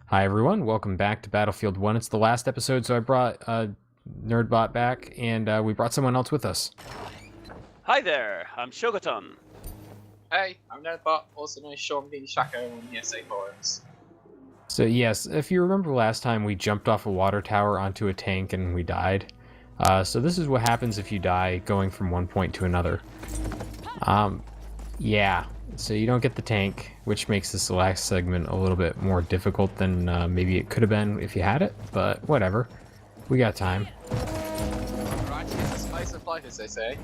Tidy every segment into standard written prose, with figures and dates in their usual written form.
Hi everyone, welcome back to Battlefield 1. It's the last episode, so I brought Nerdbot back, and we brought someone else with us. Hi there, I'm Shogaton. Hey, I'm Nerdbot, also known as Sean B. Shako on the SA forums. So yes, if you remember last time, we jumped off a water tower onto a tank and we died. So this is what happens if you die going from one point to another. Yeah, so you don't get the tank, which makes this last segment a little bit more difficult than maybe it could have been if you had it, but whatever. We got time. Right, here's the spice of life, as they say.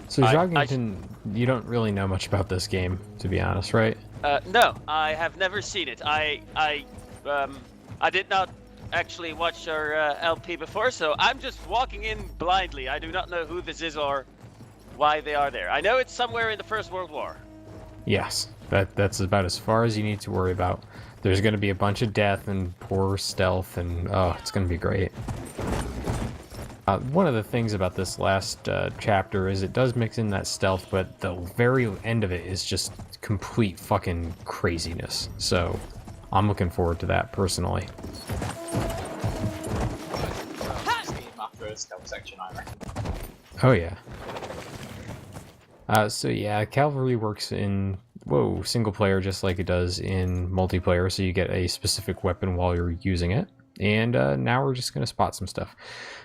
So Joggington, you don't really know much about this game, to be honest, right? No, I have never seen it. I did not actually watch our LP before, so I'm just walking in blindly. I do not know who this is or why they are there. I know it's somewhere in the First World War. Yes, that's about as far as you need to worry about. There's going to be a bunch of death and poor stealth, and oh, it's going to be great. One of the things about this last chapter is it does mix in that stealth, but the very end of it is just complete fucking craziness. So I'm looking forward to that personally. After a stealth section, I reckon. Oh yeah. So yeah, cavalry works in single player just like it does in multiplayer. So you get a specific weapon while you're using it. And now we're just going to spot some stuff.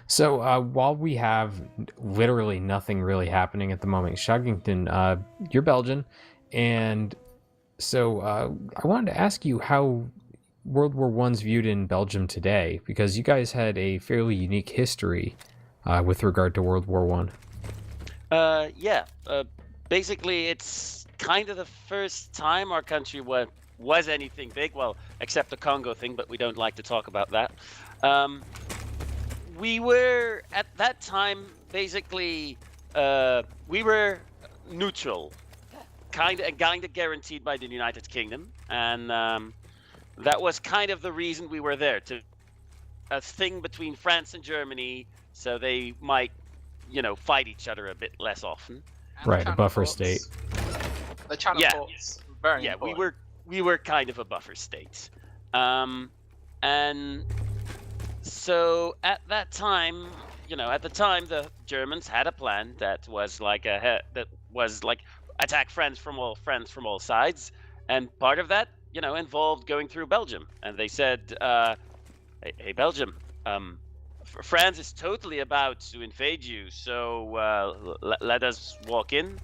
So while we have literally nothing really happening at the moment, Shoggington, you're Belgian, and so I wanted to ask you how World War I's viewed in Belgium today, because you guys had a fairly unique history with regard to World War One. Yeah. Basically, it's kind of the first time our country was anything big. Well, except the Congo thing, but we don't like to talk about that. We were at that time basically we were neutral, kind of guaranteed by the United Kingdom, and that was kind of the reason we were there, to a thing between France and Germany, so they might, fight each other a bit less often. And Right, a buffer state. The channel Yeah. ports, very Yeah, important. we were kind of a buffer state, and so at that time, the Germans had a plan that was like attack friends from all sides, and part of that, involved going through Belgium. And they said, "Hey, Belgium, France is totally about to invade you, so let us walk in."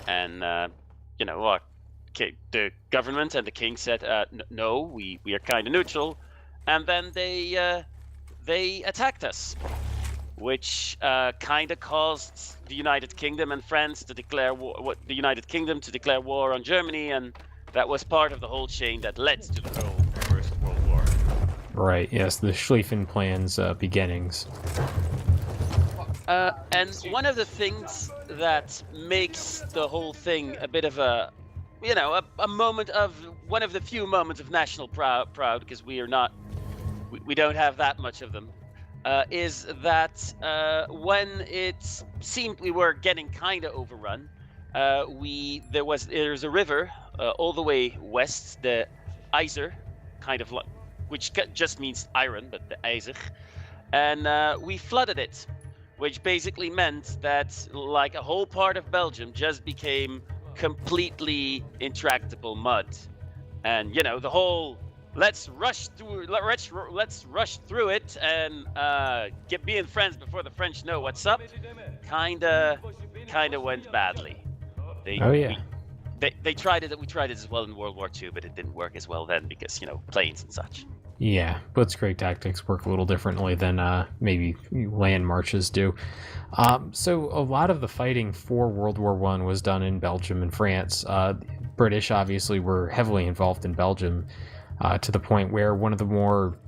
And the government and the king said, "No, we are kind of neutral," and then they attacked us, which kind of caused the United Kingdom and France to declare war. The United Kingdom to declare war on Germany, and that was part of the whole chain that led to the whole First World War. Right, yes, the Schlieffen Plan's beginnings. And one of the things that makes the whole thing a bit of a moment of one of the few moments of national proud, because we don't have that much of them, is that when it seemed we were getting kind of overrun, there's a river all the way west, the Iser, kind of like, which just means iron, but the Iser, and we flooded it, which basically meant that like a whole part of Belgium just became completely intractable mud. And the whole let's rush through it and being friends before the French know what's up kinda went badly. They tried it. We tried it as well in World War II, but it didn't work as well then because planes and such. Yeah, blitzkrieg tactics work a little differently than maybe land marches do. So a lot of the fighting for World War One was done in Belgium and France. British obviously were heavily involved in Belgium, to the point where one of the more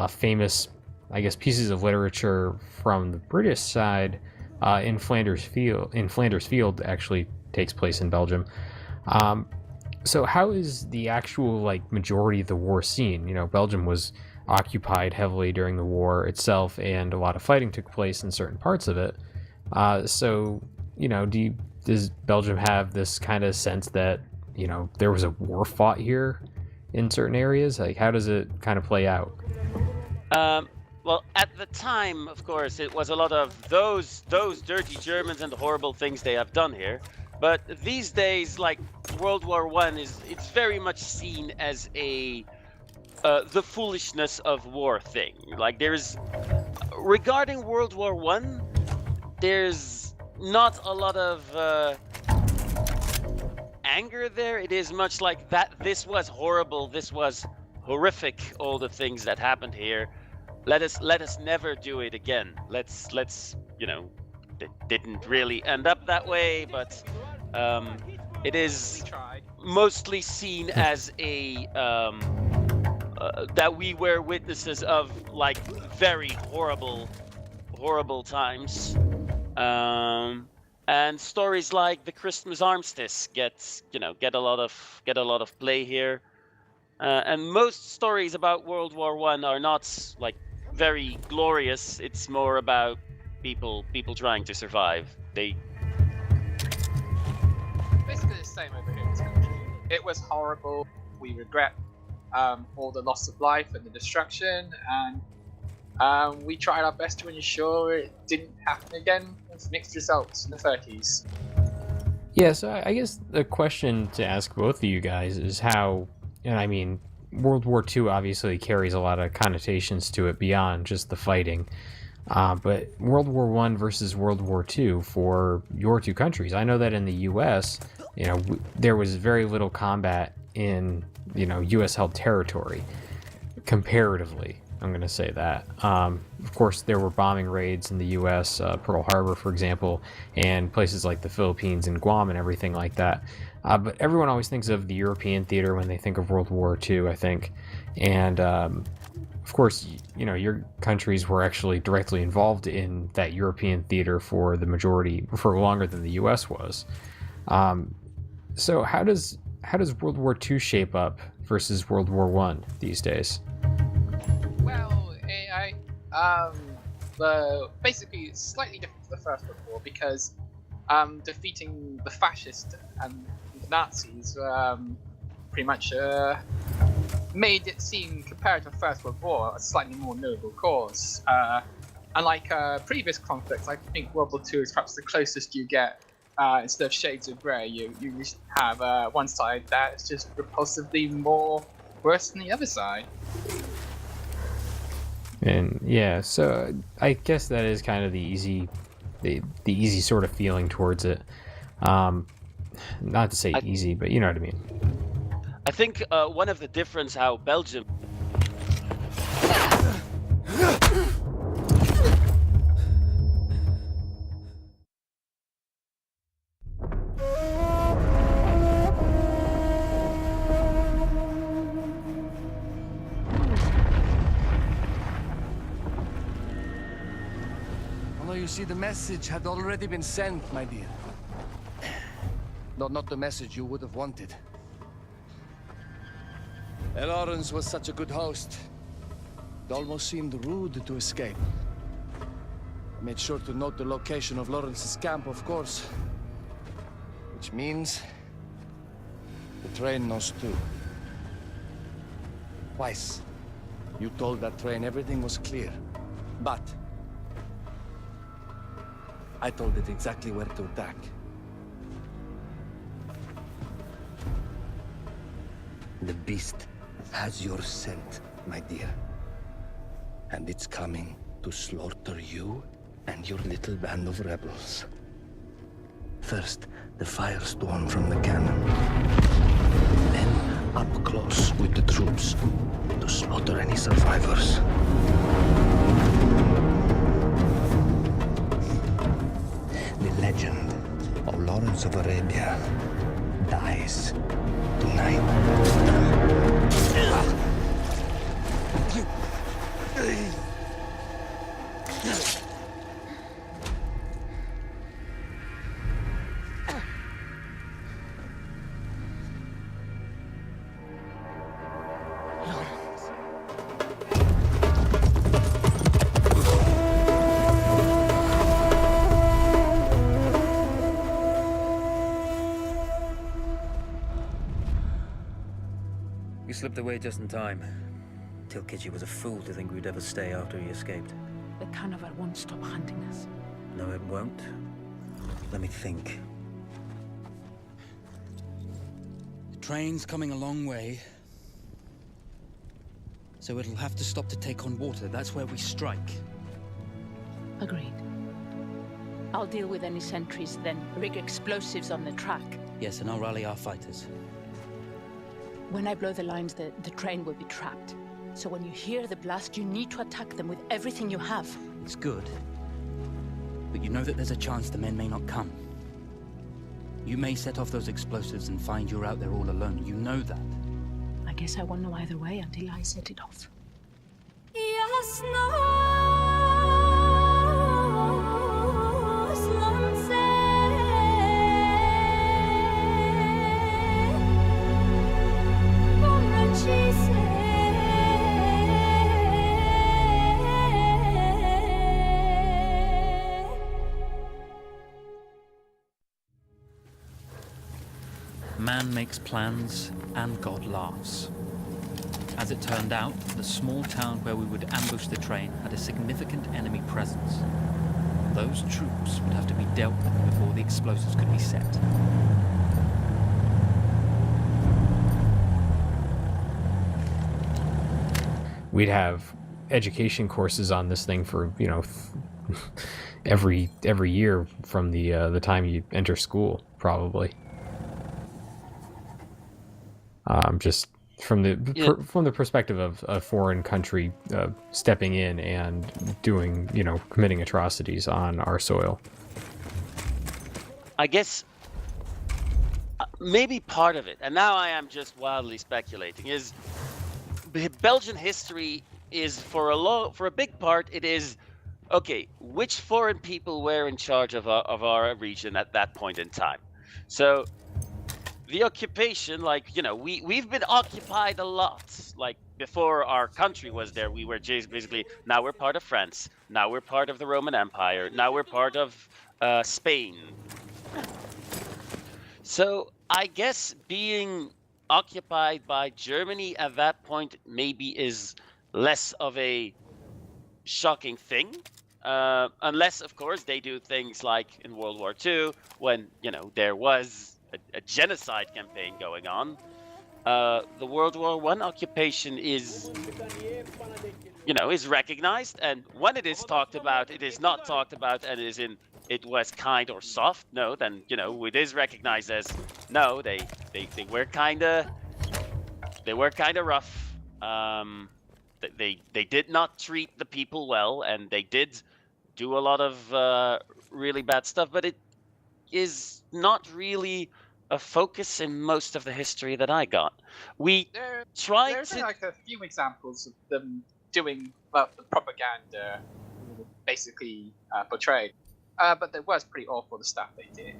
famous, I guess, pieces of literature from the British side in Flanders Field actually takes place in Belgium. So how is the actual majority of the war seen? Belgium was occupied heavily during the war itself, and a lot of fighting took place in certain parts of it. So does Belgium have this kind of sense that there was a war fought here, in certain areas? Like, how does it kind of play out? Well, at the time, of course, it was a lot of those dirty Germans and the horrible things they have done here. But these days, like World War One it's very much seen as a the foolishness of war thing. Like there's regarding World War One, there's not a lot of anger there. It is much like that. This was horrible. This was horrific. All the things that happened here. Let us never do it again. Let's it didn't really end up that way, but it is mostly seen as a that we were witnesses of like very horrible times. And stories like the Christmas armistice get a lot of play here. And most stories about World War One are not like very glorious. It's more about people trying to survive. They Basically the same over here in this country. It was horrible. We regret all the loss of life and the destruction, and we tried our best to ensure it didn't happen again with mixed results in the 30s. Yeah, so I guess the question to ask both of you guys is how, and I mean, World War II obviously carries a lot of connotations to it beyond just the fighting. But World War One versus World War II for your two countries, I know that in the U.S., there was very little combat in, U.S. held territory, comparatively. I'm going to say that. Of course, there were bombing raids in the U.S., Pearl Harbor, for example, and places like the Philippines and Guam and everything like that. But everyone always thinks of the European theater when they think of World War II, I think. And, of course, your countries were actually directly involved in that European theater for the majority, for longer than the U.S. was. So how does World War II shape up versus World War One these days? Well, basically it's slightly different to the First World War because defeating the fascists and the Nazis pretty much made it seem, compared to the First World War, a slightly more noble cause. Unlike previous conflicts, I think World War II is perhaps the closest you get. Instead of shades of grey, you have one side that is just repulsively more worse than the other side. And yeah, so I guess that is kind of the easy sort of feeling towards it. Not to say easy, but you know what I mean. I think one of the difference how Belgium. You see, the message had already been sent, my dear. Not the message you would have wanted. Lawrence was such a good host. It almost seemed rude to escape. I made sure to note the location of Lawrence's camp, of course. Which means... the train knows too. Twice, you told that train everything was clear. But... I told it exactly where to attack. The beast has your scent, my dear. And it's coming to slaughter you and your little band of rebels. First, the firestorm from the cannon. Then, up close with the troops to slaughter any survivors. The legend of Lawrence of Arabia dies tonight. away just in time. Tilkitchi was a fool to think we'd ever stay after he escaped. The carnival won't stop hunting us. No, it won't. Let me think. The train's coming a long way. So it'll have to stop to take on water. That's where we strike. Agreed. I'll deal with any sentries, then rig explosives on the track. Yes, and I'll rally our fighters. When I blow the lines, the train will be trapped. So when you hear the blast, you need to attack them with everything you have. It's good. But you know that there's a chance the men may not come. You may set off those explosives and find you're out there all alone. You know that. I guess I won't know either way until I set it off. Man makes plans, and God laughs. As it turned out, the small town where we would ambush the train had a significant enemy presence. Those troops would have to be dealt with before the explosives could be set. We'd have education courses on this thing for, you know, every year from the time you enter school, probably. Just from the perspective of a foreign country stepping in and doing, you know, committing atrocities on our soil. I guess maybe part of it, and now I am just wildly speculating, is Belgian history is for a big part it is okay. Which foreign people were in charge of our region at that point in time? So the occupation, like, you know, we've been occupied a lot. Like before our country was there, we were just basically, now we're part of France, now we're part of the Roman Empire, now we're part of Spain. So I guess being occupied by Germany at that point maybe is less of a shocking thing, unless of course they do things like in World War II when, you know, there was a genocide campaign going on. The World War I occupation is, you know, is recognized, and when it is talked about, it is not talked about and is in it was kind or soft. No, then, you know, it is recognized as no, they were kind of rough. They did not treat the people well, and they did do a lot of really bad stuff, but it is not really a focus in most of the history that I got. There's like a few examples of them doing the propaganda basically portrayed, but it was pretty awful, the stuff they did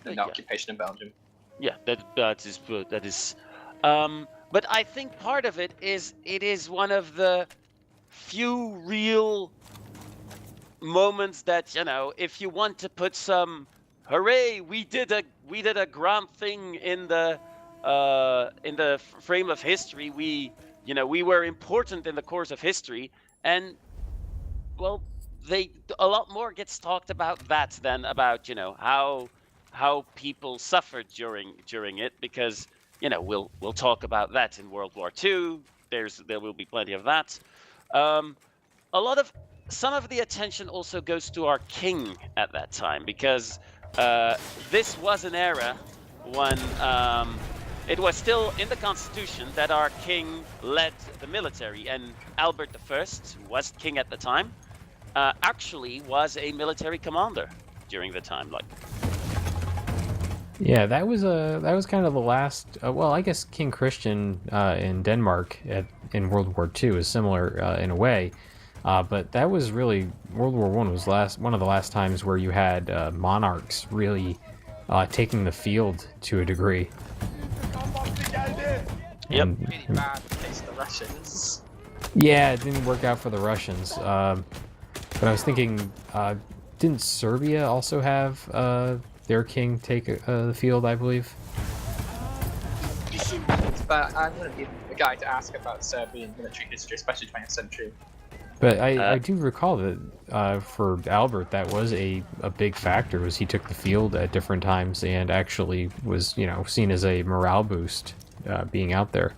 in the occupation in Belgium. Yeah, that is. But I think part of it is one of the few real moments that, you know, if you want to put some hooray, we did a grand thing in the frame of history. We were important in the course of history, and well, a lot more gets talked about that than about, you know, how people suffered during it, because, you know, we'll talk about that in World War II. There will be plenty of that. Some of the attention also goes to our king at that time, because this was an era when it was still in the constitution that our king led the military, and Albert I, who was king at the time, actually was a military commander during the time. Like, yeah, that was kind of the last. Well, I guess King Christian in Denmark in World War II is similar in a way. But that was really, World War I was one of the last times where you had monarchs really taking the field to a degree. Yep. Really bad against the Russians. Yeah, it didn't work out for the Russians. But I was thinking, didn't Serbia also have their king take the field, I believe? But I'm going to give the guy to ask about Serbian military history, especially 20th century. But I do recall that for Albert, that was a big factor. Was he took the field at different times and actually was seen as a morale boost being out there.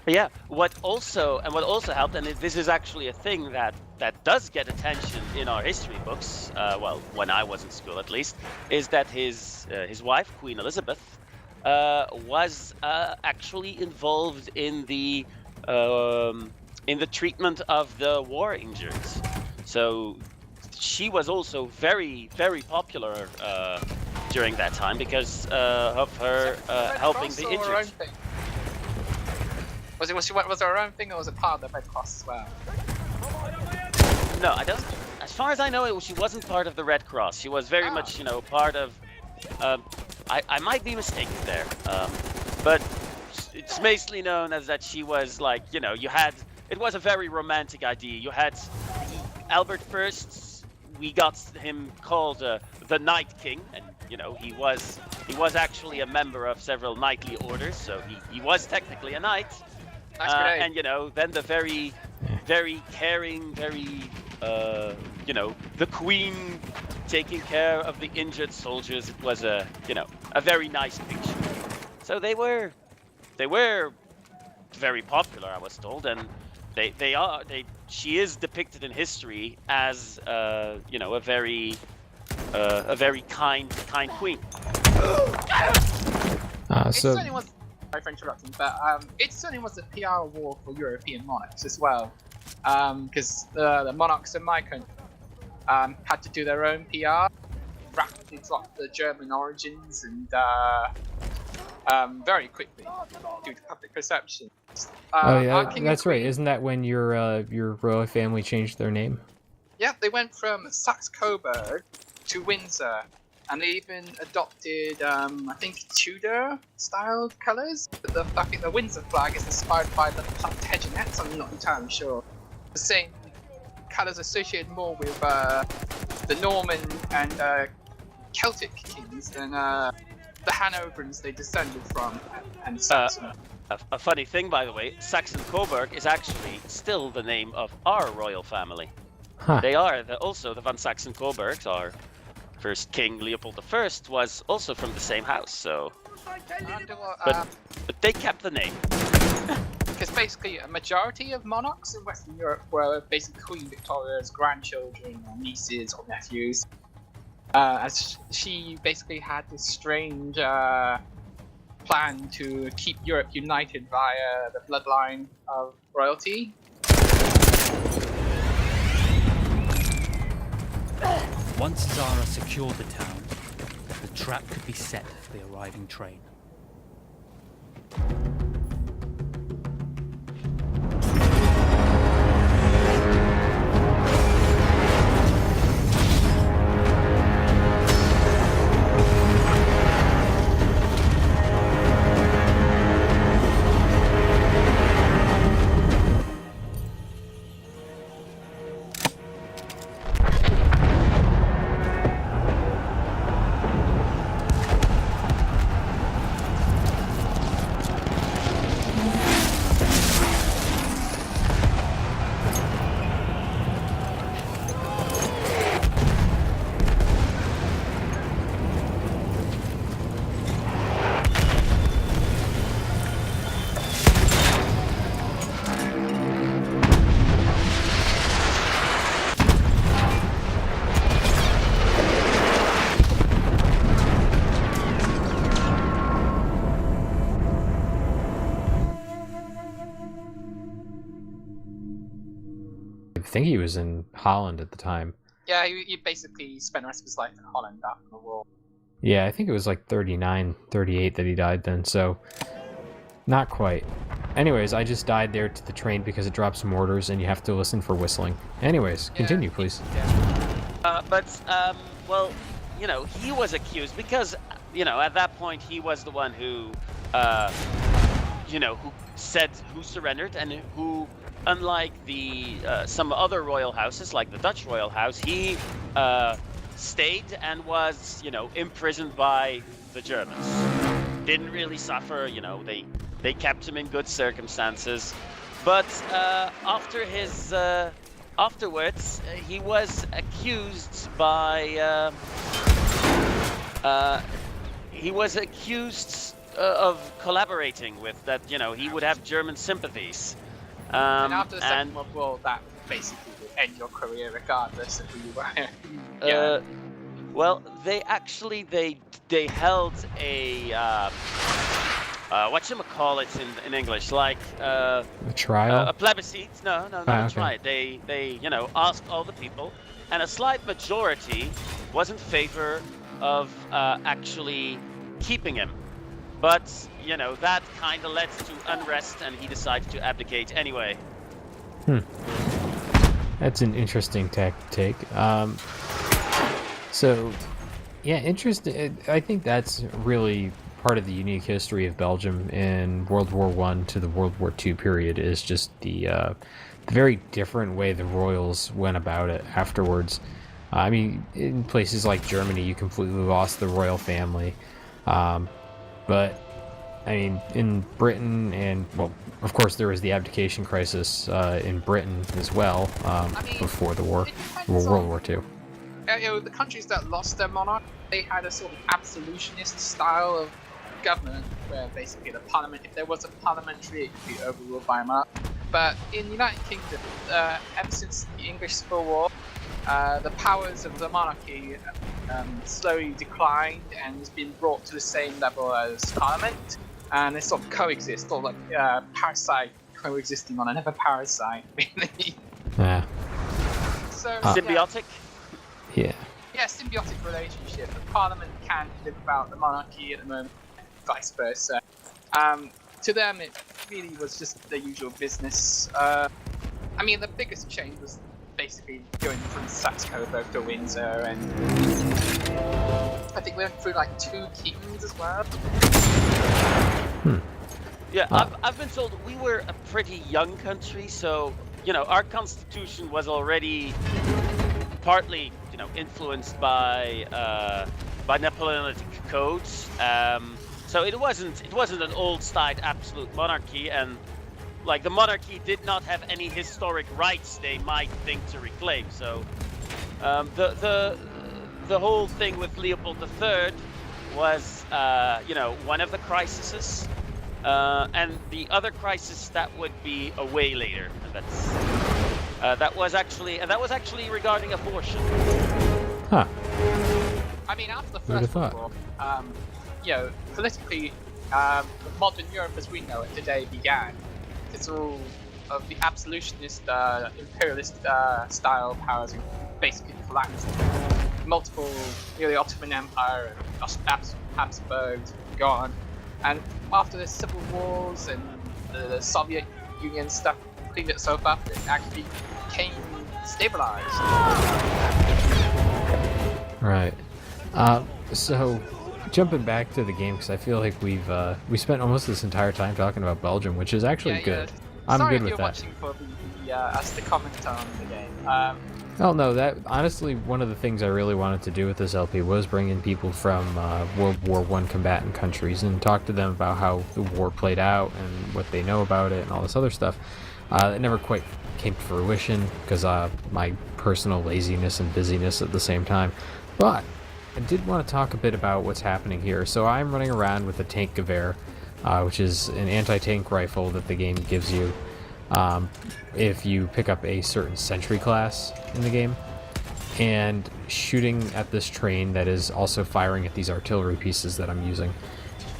Yeah. What also helped, and this is actually a thing that does get attention in our history books. Well, when I was in school at least, is that his wife, Queen Elizabeth, was actually involved in the treatment of the war injured. So she was also very, very popular during that time because of her helping the injured. Was there her own thing, or was it part of the Red Cross as well? No, I don't. As far as I know, she wasn't part of the Red Cross. She was very much, part of. I might be mistaken there, but it's basically known as that she was like, you had. It was a very romantic idea. You had Albert first. We got him called the Night King, and he was actually a member of several knightly orders, so he was technically a knight. And then the very, very caring, very the Queen taking care of the injured soldiers. It was a very nice picture. So they were very popular, I was told, and she is depicted in history as a very kind queen. It certainly was. Sorry for interrupting, but it certainly was a PR war for European monarchs as well, because the monarchs in my country had to do their own PR, rapidly drop the German origins, and very quickly due to public perception. That's right. Isn't that when your royal family changed their name? Yeah, they went from Saxe-Coburg to Windsor, and they even adopted, I think, Tudor-styled colours. I think the Windsor flag is inspired by the Plantagenets. I'm not entirely sure. The same colours associated more with the Norman and Celtic kings than the Hanoverians they descended from, and Saxon. A funny thing, by the way, Saxon-Coburg is actually still the name of our royal family. Huh. They are also the Van Saxon-Coburgs. Our first king, Leopold I, was also from the same house. So, but they kept the name. Because basically, a majority of monarchs in Western Europe were basically Queen Victoria's grandchildren, or nieces, or nephews. As she basically had this strange plan to keep Europe united via the bloodline of royalty. Once Zara secured the town, the trap could be set for the arriving train. I think he was in Holland at the time. Yeah, he basically spent the rest of his life in Holland after the war. Yeah, I think it was like 39, 38 that he died then, so not quite. Anyways, I just died there to the train because it dropped some orders and you have to listen for whistling. Anyways, continue, please. Well, he was accused because, at that point he was the one who who surrendered and who, unlike the some other royal houses, like the Dutch royal house, he stayed and was, imprisoned by the Germans. Didn't really suffer, They kept him in good circumstances, but afterwards he was accused by of collaborating with that. He would have German sympathies. And after the Second World War, that basically would end your career regardless of who you were. Well, they held a whatchamacallit in English, like A trial? a plebiscite. No, not a trial. They asked all the people, and a slight majority was in favor of actually keeping him. But that kind of led to unrest, and he decided to abdicate anyway. That's an interesting tack to take. So, yeah, interesting. I think that's really part of the unique history of Belgium in World War I to the World War II period, is just the very different way the royals went about it afterwards. I mean, in places like Germany, you completely lost the royal family. But, I mean, in Britain, and, well, of course, there was the abdication crisis in Britain as well before the war, World War II. The countries that lost their monarch, they had a sort of absolutionist style of government, where basically the parliament, if there was a parliamentary, it could be overruled by a monarch. But in the United Kingdom, ever since the English Civil War, the powers of the monarchy slowly declined and has been brought to the same level as parliament, and they sort of coexist, or like parasite coexisting on another parasite, really. Yeah. So Symbiotic. Yeah. Yeah, symbiotic relationship. The parliament can live without the monarchy at the moment, vice versa. To them, it really was just the usual business. I mean, the biggest change was basically going from Saxe-Coburg to Windsor, and I think we went through like 2 kings as well. Yeah, I've been told we were a pretty young country, so our constitution was already partly influenced by Napoleonic codes. So it wasn't an old-style absolute monarchy, and like the monarchy did not have any historic rights they might think to reclaim. So the whole thing with Leopold III was one of the crises, and the other crisis that would be away later, and that was actually regarding abortion. Huh. I mean, after the First World War, politically, modern Europe as we know it today began. It's all of the absolutionist, imperialist style powers basically collapsed. Multiple, the Ottoman Empire and Habsburgs gone, and after the civil wars and the Soviet Union stuff cleaned itself up, it actually became stabilized. Right. So, jumping back to the game, because I feel like we spent almost this entire time talking about Belgium, which is actually good. I'm Sorry good with if you're that. watching for us to comment on the game. Oh no, that honestly, one of the things I really wanted to do with this LP was bring in people from World War I combatant countries and talk to them about how the war played out and what they know about it and all this other stuff. It never quite came to fruition because my personal laziness and busyness at the same time. But I did want to talk a bit about what's happening here. So I'm running around with a tank Gewehr, which is an anti-tank rifle that the game gives you if you pick up a certain sentry class in the game, and shooting at this train that is also firing at these artillery pieces that I'm using.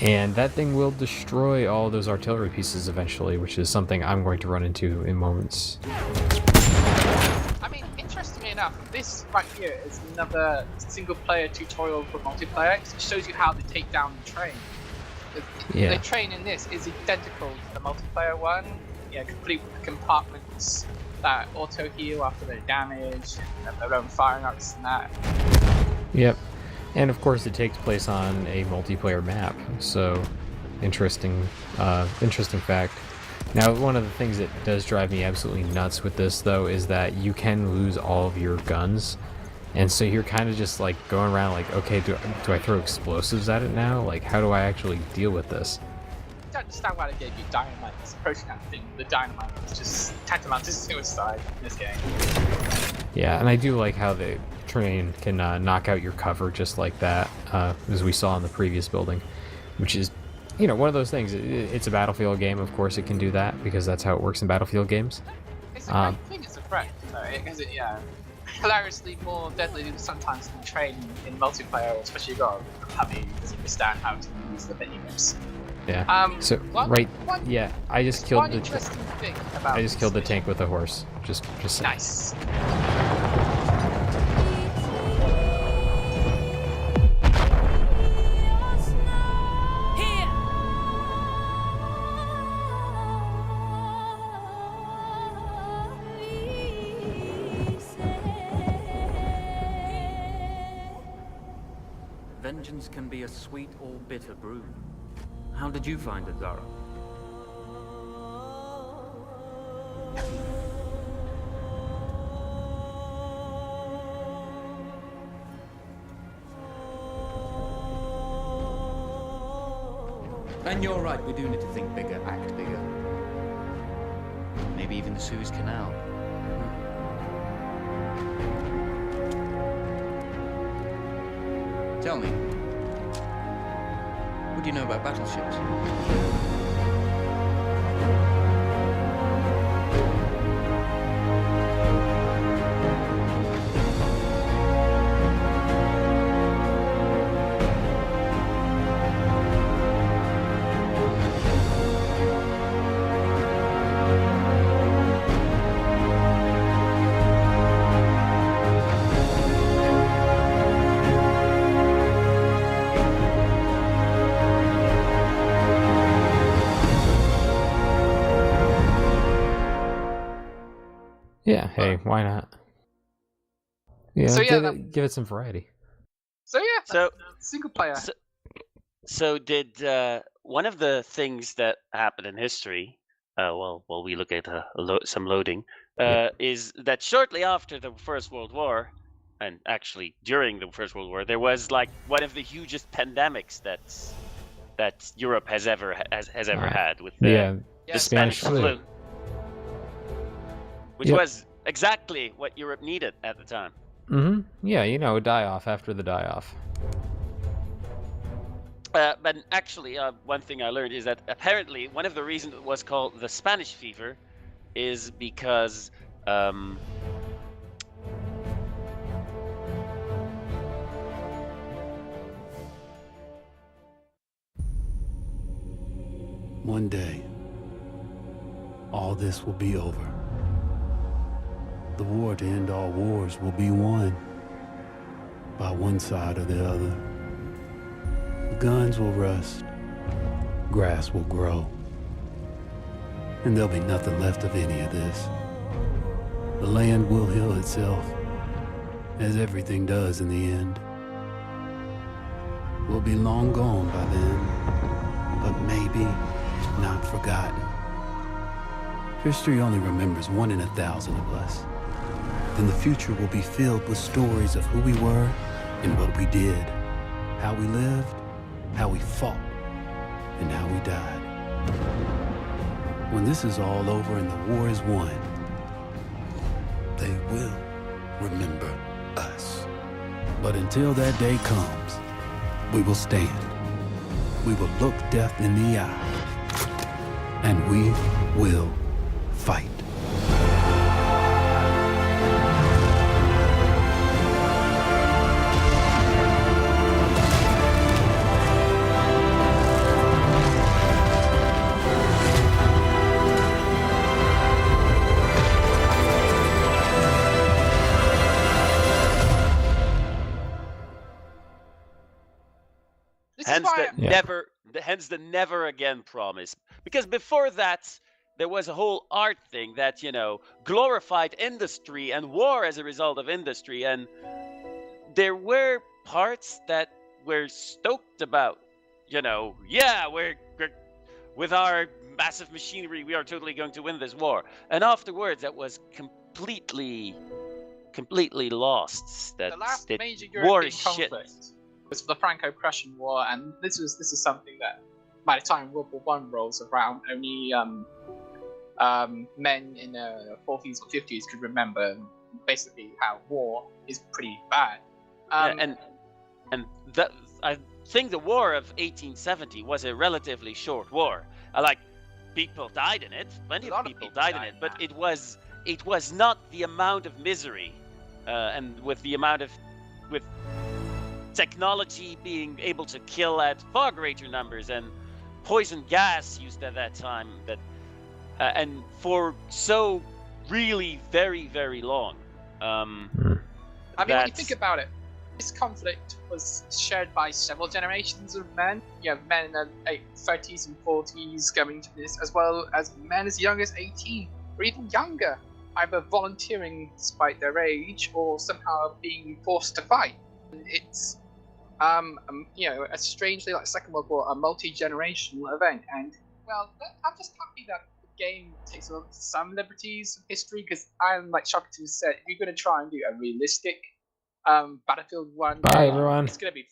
And that thing will destroy all those artillery pieces eventually, which is something I'm going to run into in moments. I mean, interestingly enough, this right here is another single-player tutorial for multiplayer. It shows you how to take down the train. The train in this is identical to the multiplayer one. Complete with compartments that auto-heal after they're damaged, and their own firing arcs and that. Yep. And of course it takes place on a multiplayer map, so interesting fact. Now, one of the things that does drive me absolutely nuts with this, though, is that you can lose all of your guns, and so you're kind of just like going around like, okay, do I throw explosives at it now? Like, how do I actually deal with this? don't understand why they gave you dynamite as a proton thing. The dynamite is just tantamount to suicide in this game. Yeah, and I do like how the train can knock out your cover just like that, as we saw in the previous building, which is, one of those things. It's a Battlefield game, of course it can do that, because that's how it works in Battlefield games. It's a great thing as a threat, though, because hilariously more deadly sometimes than train in multiplayer, especially if you've got a puppy doesn't understand how to use the behemoths. Yeah. I just killed the tank with a horse. Just saying. Nice. Vengeance can be a sweet or bitter brew. How did you find it, Zara? And you're right, we do need to think bigger, act bigger. Maybe even the Suez Canal. Tell me, what do you know about battleships? Yeah, hey, why not? Yeah, So, give it some variety. So single player. So did one of the things that happened in history, while we look at some loading, is that shortly after the First World War, and actually during the First World War, there was like one of the hugest pandemics that Europe has ever had with the Spanish flu. Which was exactly what Europe needed at the time. Mm-hmm. Yeah, a die-off after the die-off. But actually, one thing I learned is that apparently one of the reasons it was called the Spanish fever is because one day, all this will be over. The war to end all wars will be won by one side or the other. The guns will rust, grass will grow, and there'll be nothing left of any of this. The land will heal itself, as everything does in the end. We'll be long gone by then, but maybe not forgotten. History only remembers 1 in 1,000 of us. Then the future will be filled with stories of who we were and what we did, how we lived, how we fought, and how we died. When this is all over and the war is won, they will remember us. But until that day comes, we will stand. We will look death in the eye, and we will fight. Hence the never again promise. Because before that, there was a whole art thing that, glorified industry and war as a result of industry. And there were parts that were stoked about, we're with our massive machinery, we are totally going to win this war. And afterwards, that was completely lost. The last major war European is shit. conflict was the Franco-Prussian War, and this is something that by the time World War One rolls around, only men in the 40s or 50s could remember basically how war is pretty bad. And that, I think the war of 1870 was a relatively short war. Like, people died in it. Plenty of people died in it, but it was not the amount of misery, and with technology being able to kill at far greater numbers and poison gas used at that time, that and for so really very, very long. I mean, when you think about it, this conflict was shared by several generations of men. You have men in the 30s and 40s going to this, as well as men as young as 18 or even younger, either volunteering despite their age or somehow being forced to fight. It's a strangely, like Second World War, a multi-generational event, and well, I'm just happy that the game takes some liberties of history, because I'm like Shockerton said, if you're going to try and do a realistic Battlefield 1, Bye, everyone. it's going to be